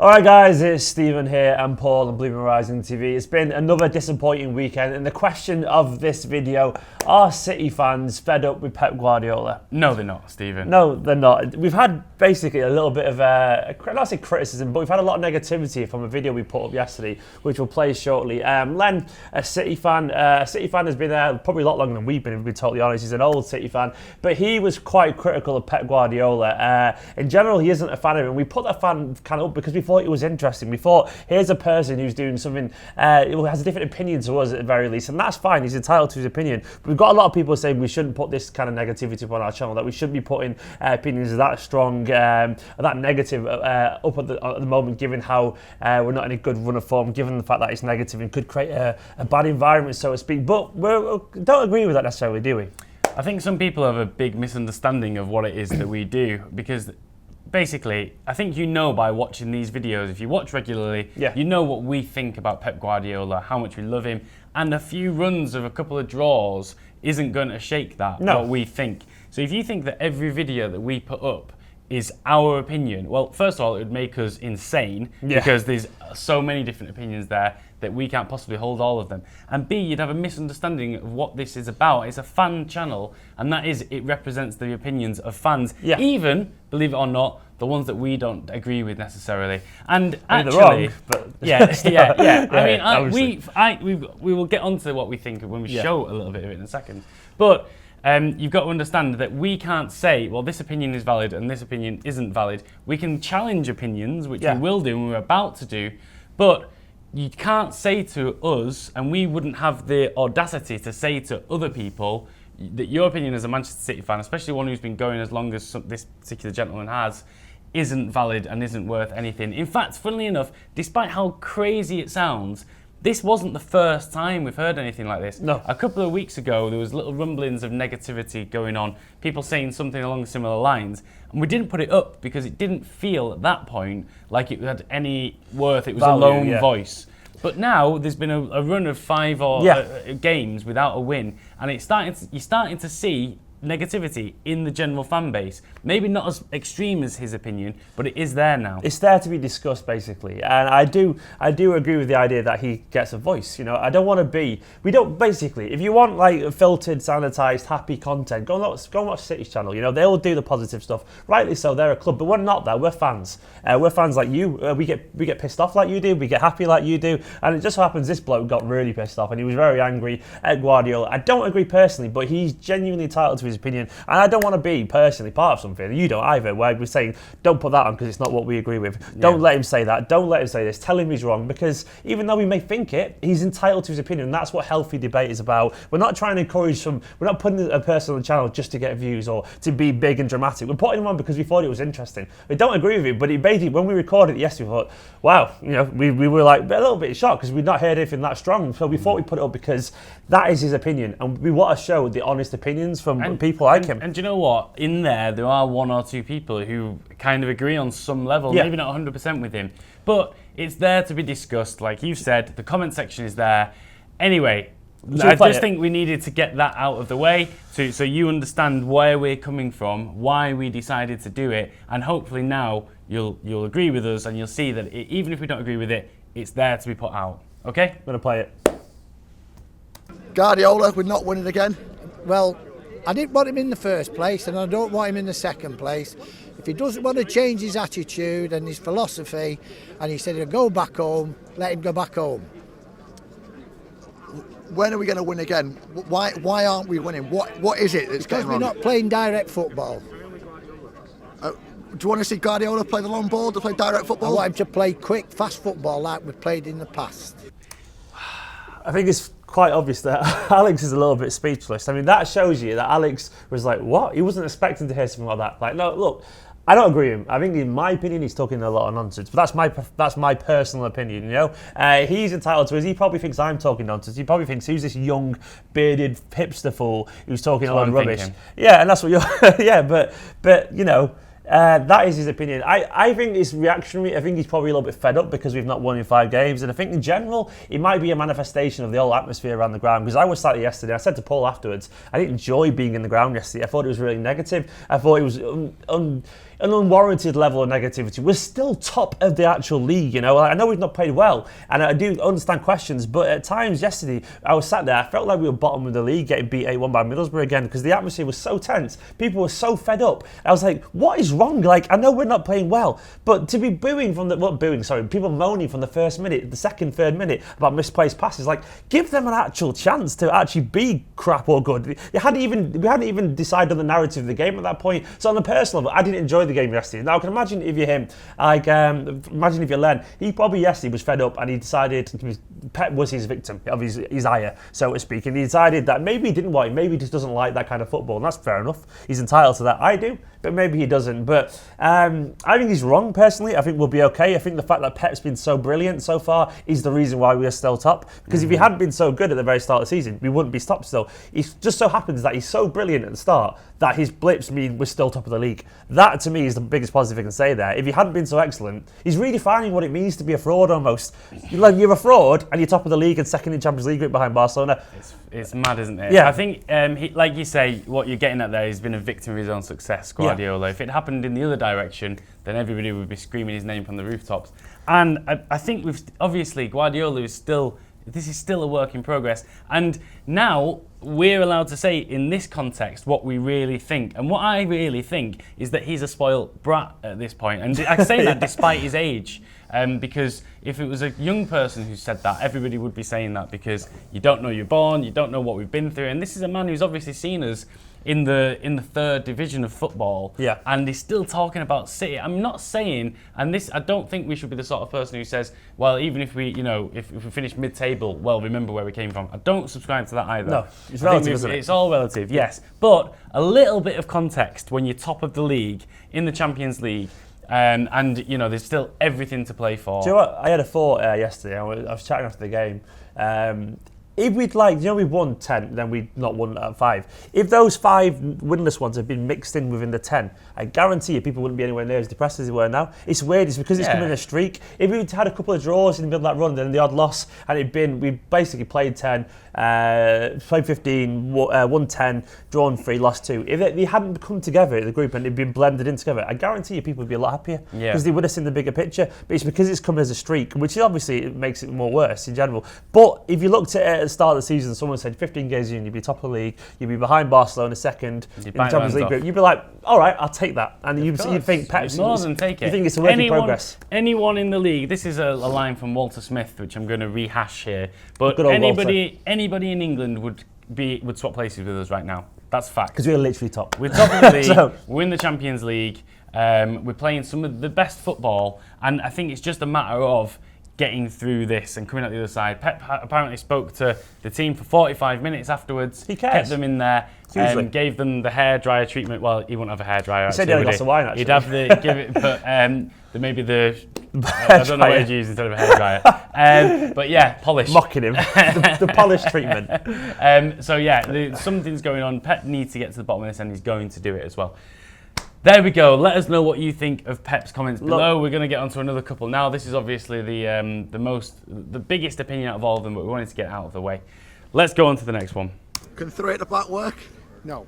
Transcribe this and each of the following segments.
Alright guys, it's Stephen here and Paul on BlueMoonRisingTV. It's been another disappointing weekend, and the question of this video, are City fans fed up with Pep Guardiola? No, they're not, Stephen. No, they're not. We've had basically a little bit of, not say criticism, but we've had a lot of negativity from a video we put up yesterday, which we'll play shortly. Len, a City fan has been there probably a lot longer than we've been, if we're totally honest. He's an old City fan, but he was quite critical of Pep Guardiola. In general, he isn't a fan of him. We put that fan kind of up because we thought it was interesting. We thought, here's a person who's doing something, who has a different opinion to us at the very least, and that's fine. He's entitled to his opinion. But we've got a lot of people saying we shouldn't put this kind of negativity up on our channel, that we shouldn't be putting opinions that strong, that negative up at the moment, given how we're not in a good run of form, given the fact that it's negative and could create a bad environment, so to speak. But we don't agree with that necessarily, do we? I think some people have a big misunderstanding of what it is that we do, because basically, I think you know by watching these videos, if you watch regularly, you know what we think about Pep Guardiola, how much we love him, and a few runs of a couple of draws isn't going to shake that, what we think. So if you think that every video that we put up is our opinion, well, first of all, it would make us insane, because there's so many different opinions there that we can't possibly hold all of them. And B, you'd have a misunderstanding of what this is about. It's a fan channel, and that is, it represents the opinions of fans, even, believe it or not, the ones that we don't agree with necessarily. And actually, they're wrong, but I mean, we will get onto what we think when we show a little bit of it in a second. But you've got to understand that we can't say, well, this opinion is valid and this opinion isn't valid. We can challenge opinions, which we will do and we're about to do, but you can't say to us, and we wouldn't have the audacity to say to other people, that your opinion as a Manchester City fan, especially one who's been going as long as this particular gentleman has, isn't valid and isn't worth anything. In fact, funnily enough, despite how crazy it sounds, this wasn't the first time we've heard anything like this. No. A couple of weeks ago, there was little rumblings of negativity going on, people saying something along similar lines, and we didn't put it up because it didn't feel at that point like it had any worth. It was a lone voice. But now there's been a run of 5 games without a win, and you're starting to see negativity in the general fan base. Maybe not as extreme as his opinion, but it is there now. It's there to be discussed, basically, and I do agree with the idea that he gets a voice. You know, I don't want to be. We don't basically. If you want like filtered, sanitized, happy content, go and watch City's channel. You know, they'll do the positive stuff. Rightly so, they're a club, but we're not that. We're fans. We're fans like you. We get pissed off like you do. We get happy like you do. And it just so happens this bloke got really pissed off, and he was very angry at Guardiola. I don't agree personally, but he's genuinely entitled to his opinion, and I don't want to be personally part of something. You don't either, where we're saying don't put that on because it's not what we agree with. Don't let him say that. Don't let him say this. Tell him he's wrong, because even though we may think it, he's entitled to his opinion, and that's what healthy debate is about. We're not trying to encourage we're not putting a person on the channel just to get views or to be big and dramatic. We're putting him on because we thought it was interesting. We don't agree with it, but it basically, when we recorded it yesterday, we thought, wow, you know, we were like a little bit shocked because we'd not heard anything that strong. So we thought we'd put it up because that is his opinion, and we want to show the honest opinions from people like him. And do you know what? In there are 1 or 2 people who kind of agree on some level, maybe not 100% with him, but it's there to be discussed. Like you said, the comment section is there. Anyway, I just think we needed to get that out of the way so you understand where we're coming from, why we decided to do it, and hopefully now you'll agree with us, and you'll see that even if we don't agree with it, it's there to be put out. Okay? I'm going to play it. Guardiola, we're not winning again. Well, I didn't want him in the first place, and I don't want him in the second place. If he doesn't want to change his attitude and his philosophy, and he said he'll go back home, let him go back home. When are we going to win again? Why aren't we winning? What is it that's going wrong? Because we're not playing direct football. Do you want to see Guardiola play the long ball, to play direct football? I want him to play quick, fast football like we've played in the past. I think it's quite obvious that Alex is a little bit speechless. I mean, that shows you that Alex was like, what? He wasn't expecting to hear something like that. Like, no, look, I don't agree with him. I think, in my opinion, he's talking a lot of nonsense. But that's my personal opinion, you know? He's entitled to it. He probably thinks I'm talking nonsense. He probably thinks, who's this young, bearded hipster fool who's talking a lot of rubbish? Yeah, and that's what you're... yeah, but you know... that is his opinion. I think it's reactionary. I think he's probably a little bit fed up because we've not won in 5 games. And I think in general, it might be a manifestation of the whole atmosphere around the ground. Because I was sat there yesterday, I said to Paul afterwards, I didn't enjoy being in the ground yesterday. I thought it was really negative. I thought it was an unwarranted level of negativity. We're still top of the actual league, you know. I know we've not played well, and I do understand questions, but at times yesterday, I was sat there, I felt like we were bottom of the league, getting beat 8-1 by Middlesbrough again, because the atmosphere was so tense. People were so fed up. I was like, what is wrong? Like, I know we're not playing well, but to be booing from the, people moaning from the first minute, the second, third minute about misplaced passes, like, give them an actual chance to actually be crap or good. We hadn't even decided on the narrative of the game at that point. So on the personal level, I didn't enjoy the game yesterday. Now I can imagine if you're him, like imagine if you're Len, he probably yesterday was fed up and he decided Pep was his victim of his ire, so to speak, and he decided that maybe he didn't want him, maybe he just doesn't like that kind of football, and that's fair enough. He's entitled to that. I do, but maybe he doesn't. But I think he's wrong personally. I think we'll be okay. I think the fact that Pep's been so brilliant so far is the reason why we are still top. Because if he hadn't been so good at the very start of the season, we wouldn't be top still. It just so happens that he's so brilliant at the start that his blips mean we're still top of the league. That to me is the biggest positive I can say there. If he hadn't been so excellent, he's redefining what it means to be a fraud almost. You're a fraud and you're top of the league and second in Champions League group behind Barcelona. It's mad, isn't it? Yeah. I think, like you say, what you're getting at there, he's been a victim of his own success, Guardiola. Yeah. If it happened in the other direction, then everybody would be screaming his name from the rooftops. And I think obviously Guardiola is still, this is still a work in progress. And now we're allowed to say in this context what we really think. And what I really think is that he's a spoiled brat at this point. And I say that despite his age. Because if it was a young person who said that, everybody would be saying that because you don't know you're born, you don't know what we've been through. And this is a man who's obviously seen us in the third division of football, and he's still talking about City. I'm not saying, and this, I don't think we should be the sort of person who says, well, even if we, if we finish mid-table, well, remember where we came from. I don't subscribe to that either. No, it's relative, isn't it? It's all relative, yes. But a little bit of context when you're top of the league in the Champions League. And there's still everything to play for. Do you know what? I had a thought yesterday. I was chatting after the game. If we'd we've won 10, then we'd not won 5. If those 5 winless ones had been mixed in within the 10, I guarantee you people wouldn't be anywhere near as depressed as they were now. It's weird. It's because it's come in a streak. If we'd had a couple of draws in the middle of that run, then the odd loss, and we basically played 10, played 15, won 10, drawn 3, lost 2. If they hadn't come together in the group and it'd been blended in together, I guarantee you people would be a lot happier because they would have seen the bigger picture. But it's because it's come as a streak, which obviously it makes it more worse in general. But if you looked at it at the start of the season, someone said 15 games in, you'd be top of the league, you'd be behind Barcelona second in the Champions League group, you'd be like, all right, I'll take that. And you'd think Pep's more than take it. You think it's a work in progress. Anyone in the league, this is a line from Walter Smith, which I'm going to rehash here, but anybody in England would swap places with us right now. That's a fact. Because we're literally top. We're top of the league, we're in the Champions League, we're playing some of the best football, and I think it's just a matter of getting through this and coming out the other side. Pep apparently spoke to the team for 45 minutes afterwards. He cares. Kept them in there, gave them the hairdryer treatment. Well, he wouldn't have a hairdryer. He said he had a glass of wine, actually. He'd have give it, but maybe I don't know what he'd use instead of a hairdryer. But yeah, polish. Mocking him. the polish treatment. Something's going on. Pep needs to get to the bottom of this, and he's going to do it as well. There we go. Let us know what you think of Pep's comments below. We're going to get onto another couple now. This is obviously the biggest opinion out of all of them, but we wanted to get out of the way. Let's go on to the next one. Can 3 at the back work? No.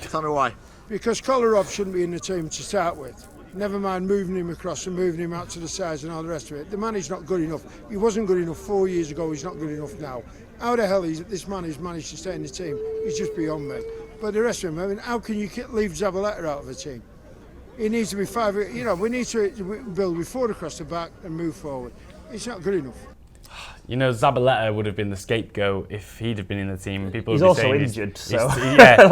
Tell me why. Because Kolarov shouldn't be in the team to start with. Never mind moving him across and moving him out to the sides and all the rest of it. The man is not good enough. He wasn't good enough 4 years ago. He's not good enough now. How the hell this man has managed to stay in the team? He's just beyond me. But the rest of him, I mean, how can you leave Zabaleta out of the team? He needs to be 5. We need to build with 4 across the back and move forward. It's not good enough. Zabaleta would have been the scapegoat if he'd have been in the team. People he's would be also saying injured, so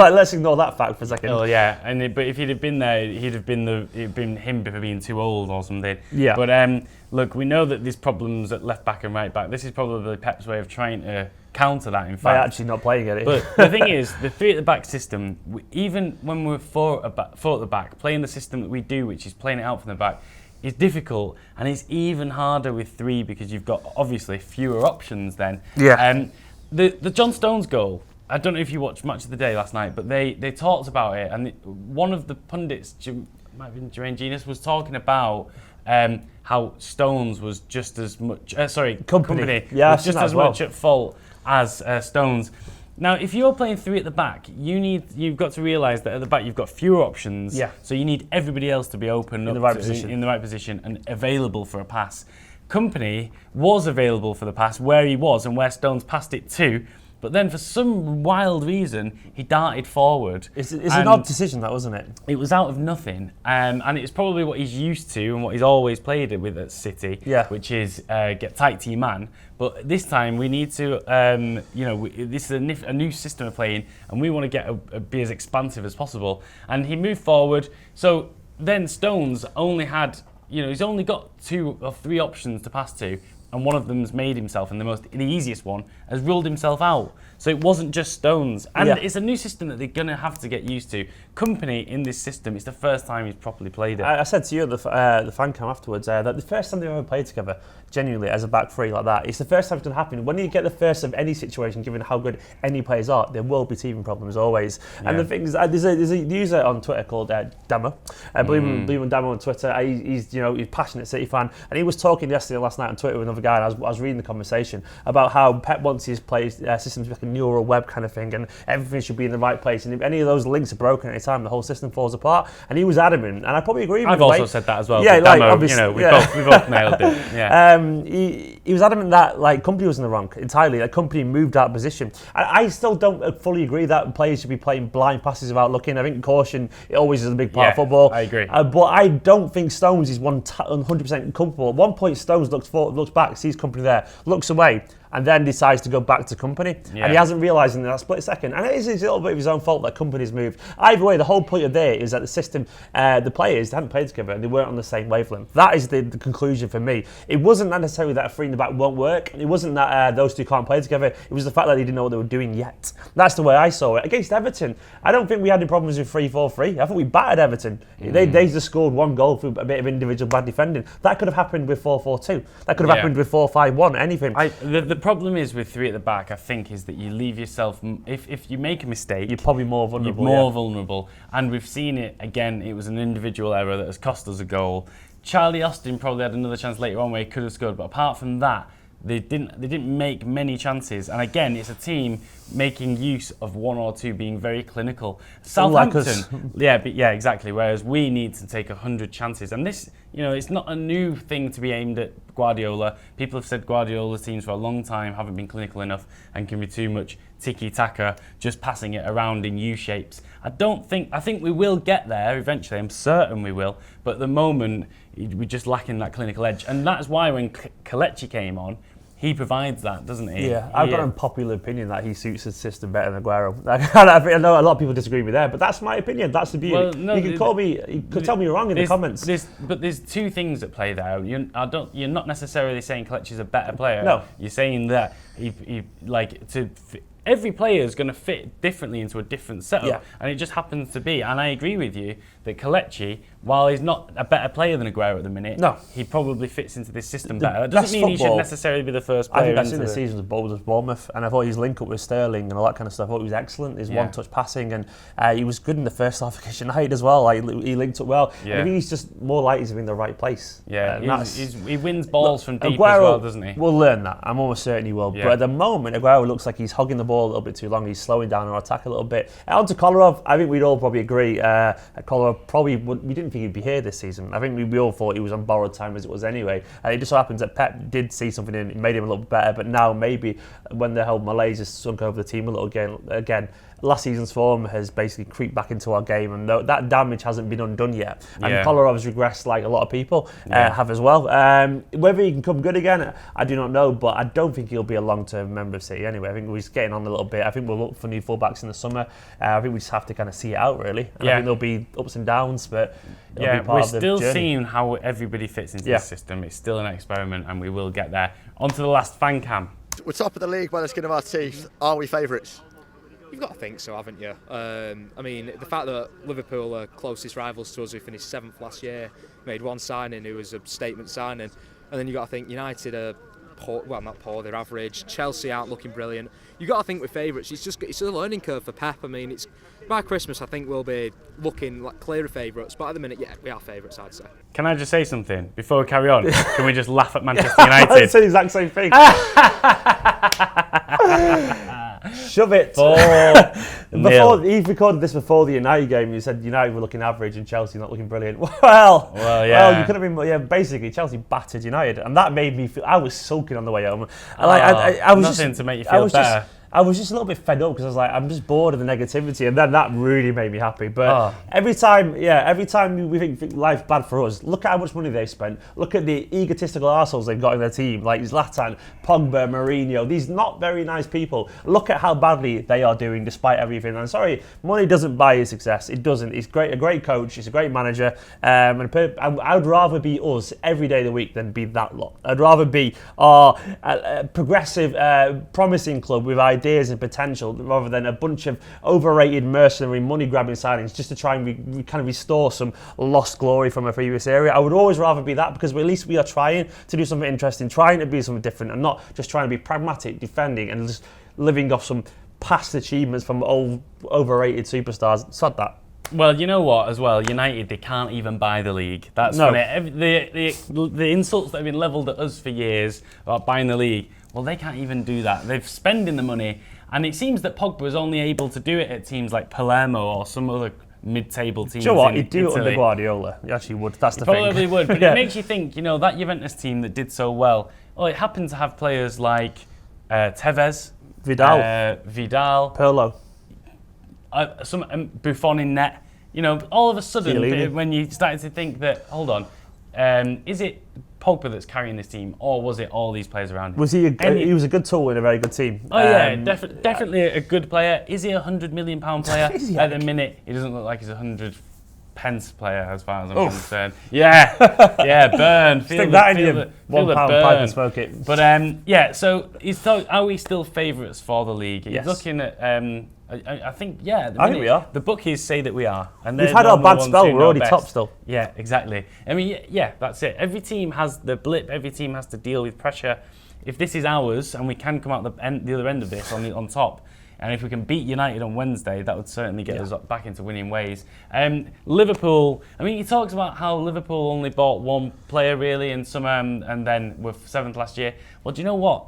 let's ignore that fact for a second. Oh yeah, but if he'd have been there, it'd been him for being too old or something. Yeah. But look, we know that there's problems at left back and right back. This is probably Pep's way of trying to counter that. In fact, by actually not playing at it. But the thing is, the 3 at the back system, even when we're 4 at the back, playing the system that we do, which is playing it out from the back, is difficult, and it's even harder with 3 because you've got obviously fewer options then. Yeah. The John Stones goal, I don't know if you watched Match of the Day last night, but they talked about it, and one of the pundits, might have been Jermaine Genius, was talking about how Stones was just as much, Company yeah, was just as much at fault as Stones. Now, if you're playing 3 at the back, you've got to realise that at the back you've got fewer options. Yeah. So you need everybody else to be open in the right position. In the right position and available for a pass. Company was available for the pass where he was and where Stones passed it to. But then for some wild reason, he darted forward. It's an odd decision, that, wasn't it? It was out of nothing. And it's probably what he's used to and what he's always played with at City, which is get tight to your man. But this time we need to, this is a new system of playing and we want to be as expansive as possible. And he moved forward. So then Stones only had, he's only got 2 or 3 options to pass to. And one of them's made himself, and the easiest one has ruled himself out. So it wasn't just Stones. And it's a new system that they're going to have to get used to. Company in this system, it's the first time he's properly played it. I said to you at the fan cam afterwards that the first time they've ever played together, genuinely, as a back three like that, it's the first time it's going to happen. When you get the first of any situation, given how good any players are, there will be teething problems always. Yeah. And the thing is, there's a user on Twitter called Damo, BlueMoon Damo on Twitter. He's passionate City fan, and he was talking last night on Twitter with another guy, and I was reading the conversation about how Pep wants his players systems to be like a neural web kind of thing, and everything should be in the right place. And if any of those links are broken at any time, the whole system falls apart. And he was adamant, and I probably agree with him. I've also said that as well. Yeah, like, Damo, we both nailed it. Yeah. He was adamant that company was in the wrong entirely. Company moved out of position. I still don't fully agree that players should be playing blind passes without looking. I think caution always is a big part of football. I agree. But I don't think Stones is 100% comfortable. At one point, Stones looks back, sees company there, looks away, and then decides to go back to company. Yeah. And he hasn't realised in that split second. And it is a little bit of his own fault that company's moved. Either way, the whole point of there is that the system, the players, they hadn't played together and they weren't on the same wavelength. That is the conclusion for me. It wasn't necessarily that a 3 in the back won't work. It wasn't that those 2 can't play together. It was the fact that they didn't know what they were doing yet. That's the way I saw it. Against Everton, I don't think we had any problems with 3-4-3. I think we battered Everton. They just scored 1 goal through a bit of individual bad defending. That could have happened with 4-4-2. That could have happened with 4-5-1, anything. The problem is with 3 at the back, I think, is that you leave yourself, if you make a mistake, you're probably more vulnerable. You're more vulnerable. And we've seen it again, it was an individual error that has cost us a goal. Charlie Austin probably had another chance later on where he could have scored, but apart from that, they didn't make many chances. And again, it's a team making use of 1 or 2 being very clinical. Southampton, exactly. Whereas we need to take 100 chances. And this, it's not a new thing to be aimed at Guardiola. People have said Guardiola's teams for a long time haven't been clinical enough and can be too much tiki-taka, just passing it around in U-shapes. I think we will get there eventually. I'm certain we will. But at the moment, we're just lacking that clinical edge. And that's why when Kelechi came on, he provides that, doesn't he? Yeah, I've got an unpopular opinion that he suits the system better than Aguero. I know a lot of people disagree with that, but that's my opinion. That's the beauty. Well, no, you could tell me you're wrong in the comments. But there's 2 things at play there. You're not necessarily saying Kelechi's a better player. No. You're saying that every player is going to fit differently into a different setup, and it just happens to be. And I agree with you that Kelechi, while he's not a better player than Aguero at the minute, he probably fits into this system better. That doesn't mean he should necessarily be the first player. I think that's in the season of Bournemouth, and I thought his link up with Sterling and all that kind of stuff. I thought he was excellent. His one-touch passing, and he was good in the first half against United as well. He linked up well. Yeah. I think he's just more likely to be in the right place. Yeah, he wins balls from deep Aguero, as well, doesn't he? We'll learn that. I'm almost certain he will. Yeah. But at the moment, Aguero looks like he's hogging the ball a little bit too long. He's slowing down our attack a little bit. On to Kolarov, I think we'd all probably agree. Kolarov probably we didn't think he'd be here this season. I think we all thought he was on borrowed time as it was anyway. And it just so happens that Pep did see something in it, made him a little better. But now maybe when the whole malaise has sunk over the team a little again, last season's form has basically creeped back into our game, and that damage hasn't been undone yet. And Kolarov's regressed like a lot of people have as well. Whether he can come good again, I do not know, but I don't think he'll be a long-term member of City anyway. I think he's getting on a little bit. I think we'll look for new fullbacks in the summer. I think we just have to kind of see it out, really. And I think there'll be ups and downs, but it'll be part we're of the still journey. seeing how everybody fits into this system. It's still an experiment, and we will get there. On to the last fan cam. We're top of the league by the skin of our teeth. Are we favourites? You've got to think so, haven't you? I mean, the fact that Liverpool are closest rivals to us, who finished 7th last year, made one signing who was a statement signing, and then you've got to think United are poor, well, not poor, they're average. Chelsea aren't looking brilliant. You've got to think we're favourites. It's a learning curve for Pep. I mean, by Christmas, I think we'll be looking like clearer favourites, but at the minute, we are favourites, I'd say. Can I just say something before we carry on? Can we just laugh at Manchester United? I said the exact same thing. Shove it. 4-0. He recorded this before the United game. He said United were looking average and Chelsea not looking brilliant. Well, you could have been. Yeah, basically Chelsea battered United, and that made me feel. I was sulking on the way home. I was nothing to make you feel better. I was just a little bit fed up because I was like, I'm just bored of the negativity, and then that really made me happy. But every time we think life's bad for us, look at how much money they spent. Look at the egotistical arseholes they've got in their team, like Zlatan, Pogba, Mourinho. These not very nice people. Look at how badly they are doing despite everything. And sorry, money doesn't buy his success. It doesn't. He's a great coach. He's a great manager. And I would rather be us every day of the week than be that lot. I'd rather be our progressive, promising club with ideas and potential rather than a bunch of overrated mercenary money grabbing signings just to try and kind of restore some lost glory from a previous era. I would always rather be that because at least we are trying to do something interesting, trying to be something different and not just trying to be pragmatic, defending and just living off some past achievements from old overrated superstars. Sod that. Well, you know what, as well, United, they can't even buy the league. That's funny. The insults that have been levelled at us for years about buying the league, well, they can't even do that. They're spending the money, and it seems that Pogba was only able to do it at teams like Palermo or some other mid-table teams. Do you know what? He'd Italy. do it under Guardiola. He actually would. That's the thing. Probably Probably would, but it makes you think, that Juventus team that did so well, it happened to have players like Tevez, Vidal, Pirlo, Buffon in net. All of a sudden, when you started to think that, hold on, is it Pogba that's carrying this team, or was it all these players around him? Was he? He was a good tool in a very good team. Oh yeah, definitely a good player. Is he a £100 million player? At the minute, he doesn't look like he's a 100 pence player, as far as I'm concerned. Yeah, burn. Stick that in your £1 pipe and smoke it. But so are we still favourites for the league? Yes. He's looking at. I think I think we are. The bookies say that we are, and we've had our bad spell. We're already top still. Yeah, exactly. I mean, that's it. Every team has the blip. Every team has to deal with pressure. If this is ours, and we can come out the other end of this on top, and if we can beat United on Wednesday, that would certainly get us back into winning ways. Liverpool. I mean, he talks about how Liverpool only bought one player really in summer, and then were 7th last year. Well, do you know what?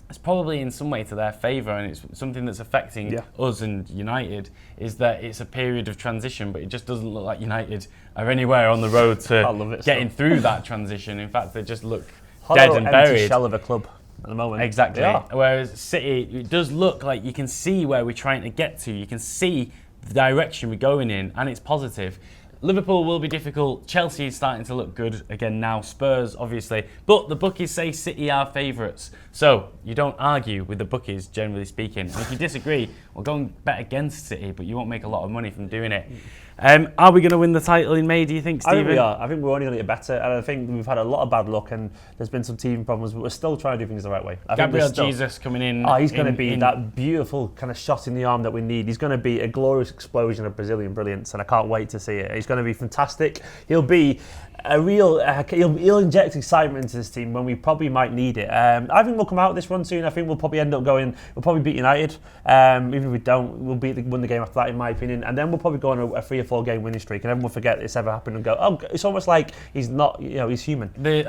It's probably in some way to their favour, and it's something that's affecting us and United, is that it's a period of transition, but it just doesn't look like United are anywhere on the road to getting through that transition. In fact, they just look dead and buried. Empty shell of a club at the moment. Exactly. Whereas City, it does look like you can see where we're trying to get to. You can see the direction we're going in, and it's positive. Liverpool will be difficult. Chelsea is starting to look good again now. Spurs, obviously. But the bookies say City are favourites. So you don't argue with the bookies, generally speaking. And if you disagree, well, go and bet against City, but you won't make a lot of money from doing it. Are we going to win the title in May, do you think, Stephen? I think we are. I think we're only going to get better. And I think we've had a lot of bad luck and there's been some teething problems, but we're still trying to do things the right way. Gabriel Jesus coming in. Oh, he's going to be that beautiful kind of shot in the arm that we need. He's going to be a glorious explosion of Brazilian brilliance, and I can't wait to see it. He's going to be fantastic. He'll be a real, he'll inject excitement into this team when we probably might need it. I think we'll come out of this run soon. I think we'll probably end up we'll probably beat United. Even if we don't, we'll win the game after that, in my opinion. And then we'll probably go on a 3 or 4 game winning streak, and everyone will forget it's ever happened and go, oh, it's almost like he's not, he's human. The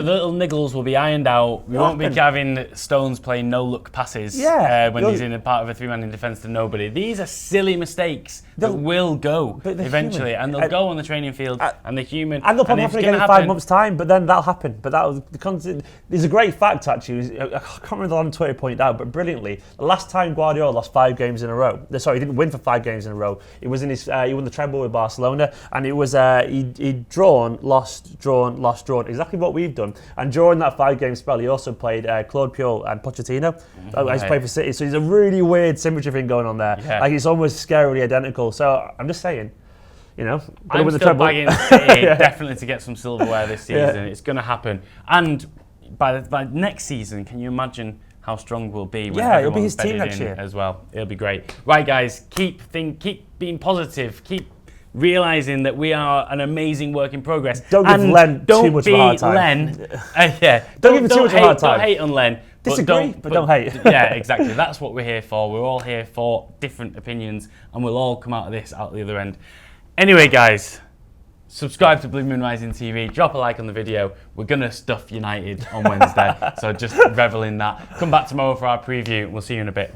little niggles will be ironed out. We won't be having Stones playing no-look passes when he's in a part of a 3-man in defence to nobody. These are silly mistakes that will go eventually, human. And they'll go on the training field, and they're human. And they'll probably happen again in 5 months' time, but then that'll happen. But there's a great fact, actually. I can't remember the one on Twitter pointed out, but brilliantly, the last time Guardiola lost 5 games in a row, sorry, he didn't win for 5 games in a row, it was in his, he won the treble with Barcelona, and it was, he'd drawn, lost, exactly what we've done. And during that 5-game spell, he also played Claude Puel and Pochettino. He's played for City, so there's a really weird symmetry thing going on there. Yeah. Like, it's almost scarily identical. So I'm just saying, I'm still bagging City definitely to get some silverware this season. It's going to happen. And by next season, can you imagine how strong we'll be? When it'll be his team next year as well. It'll be great. Right, guys, keep being positive. Keep realising that we are an amazing work in progress. Don't give Len too much of a hard time. Don't give him too much of a hard time. Don't hate on Len. Disagree, but don't hate. Yeah, exactly. That's what we're here for. We're all here for different opinions, and we'll all come out of this out the other end. Anyway, guys, subscribe to Blue Moon Rising TV. Drop a like on the video. We're going to stuff United on Wednesday, so just revel in that. Come back tomorrow for our preview. We'll see you in a bit.